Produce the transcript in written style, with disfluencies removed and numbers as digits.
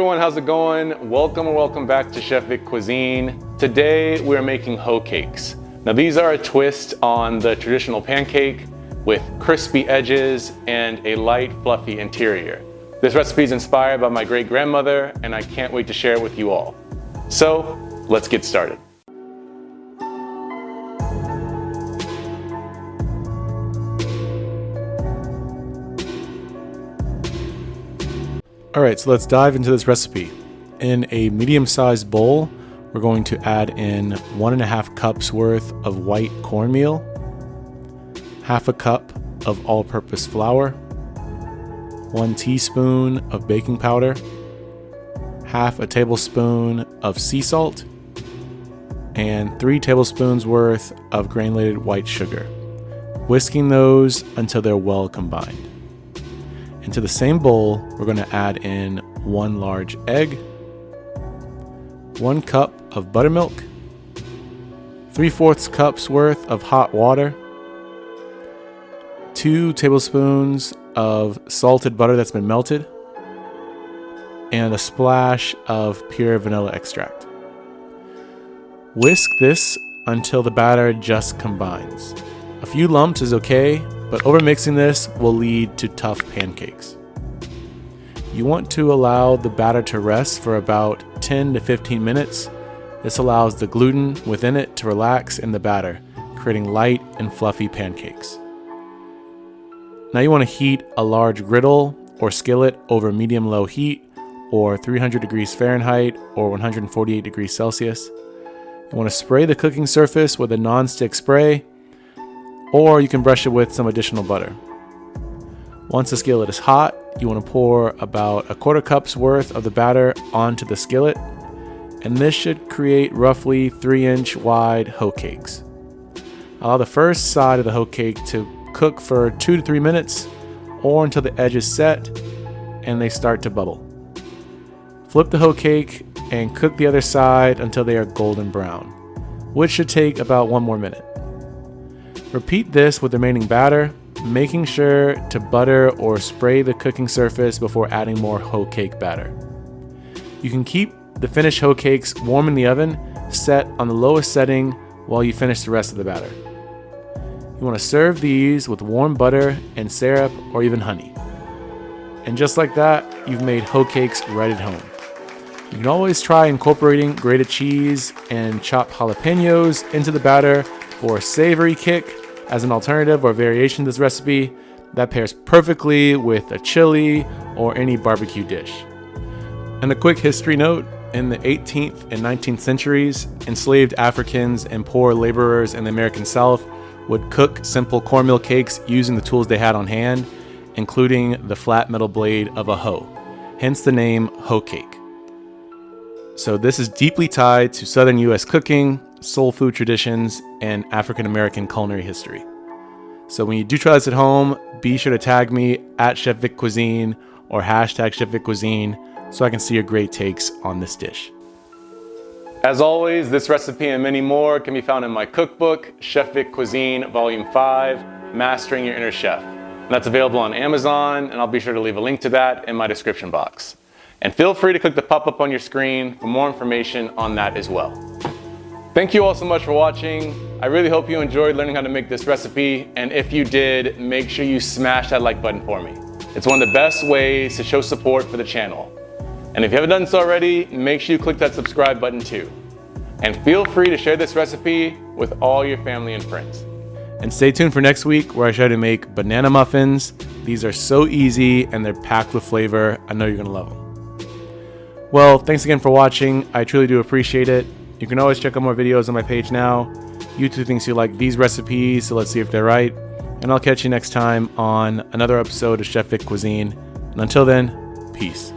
everyone, how's it going? Welcome or welcome back to Chef Vic Cuisine. Today we're making hoe cakes. Now these are a twist on the traditional pancake with crispy edges and a light fluffy interior. This recipe is inspired by my great grandmother and I can't wait to share it with you all. So let's get started. Alright, so let's dive into this recipe. In a medium-sized bowl, we're going to add in 1.5 cups worth of white cornmeal, half a cup of all-purpose flour, 1 teaspoon of baking powder, half a tablespoon of sea salt, and 3 tablespoons worth of granulated white sugar, whisking those until they're well combined. Into the same bowl, we're going to add in 1 large egg, 1 cup of buttermilk, 3/4 cups worth of hot water, 2 tablespoons of salted butter that's been melted, and a splash of pure vanilla extract. Whisk this until the batter just combines. A few lumps is okay, but overmixing this will lead to tough pancakes. You want to allow the batter to rest for about 10 to 15 minutes. This allows the gluten within it to relax in the batter, creating light and fluffy pancakes. Now you want to heat a large griddle or skillet over medium-low heat, or 300 degrees Fahrenheit or 148 degrees Celsius. You want to spray the cooking surface with a non-stick spray, or you can brush it with some additional butter. Once the skillet is hot, you want to pour about 1/4 cup's worth of the batter onto the skillet, and this should create roughly 3-inch wide hoe cakes. Allow the first side of the hoe cake to cook for 2 to 3 minutes, or until the edge is set and they start to bubble. Flip the hoe cake and cook the other side until they are golden brown, which should take about 1 more minute. Repeat this with the remaining batter, making sure to butter or spray the cooking surface before adding more hoe cake batter. You can keep the finished hoe cakes warm in the oven, set on the lowest setting while you finish the rest of the batter. You want to serve these with warm butter and syrup or even honey. And just like that, you've made hoe cakes right at home. You can always try incorporating grated cheese and chopped jalapenos into the batter for a savory kick as an alternative or variation to this recipe that pairs perfectly with a chili or any barbecue dish. And a quick history note, in the 18th and 19th centuries, enslaved Africans and poor laborers in the American South would cook simple cornmeal cakes using the tools they had on hand, including the flat metal blade of a hoe, hence the name hoe cake. So this is deeply tied to Southern US cooking, soul food traditions, and African American culinary history. So when you do try this at home, be sure to tag me at Chef Vic Cuisine or hashtag Chef Vic Cuisine so I can see your great takes on this dish. As always, this recipe and many more can be found in my cookbook, Chef Vic Cuisine Volume 5, Mastering Your Inner Chef. And that's available on Amazon, and I'll be sure to leave a link to that in my description box. And feel free to click the pop-up on your screen for more information on that as well. Thank you all so much for watching. I really hope you enjoyed learning how to make this recipe, and if you did, make sure you smash that like button for me. It's one of the best ways to show support for the channel. And if you haven't done so already, make sure you click that subscribe button too. And feel free to share this recipe with all your family and friends. And stay tuned for next week where I try to make banana muffins. These are so easy and they're packed with flavor. I know you're gonna love them. Well, thanks again for watching. I truly do appreciate it. You can always check out more videos on my page now. YouTube thinks you like these recipes, so let's see if they're right. And I'll catch you next time on another episode of Chef Vic Cuisine. And until then, peace.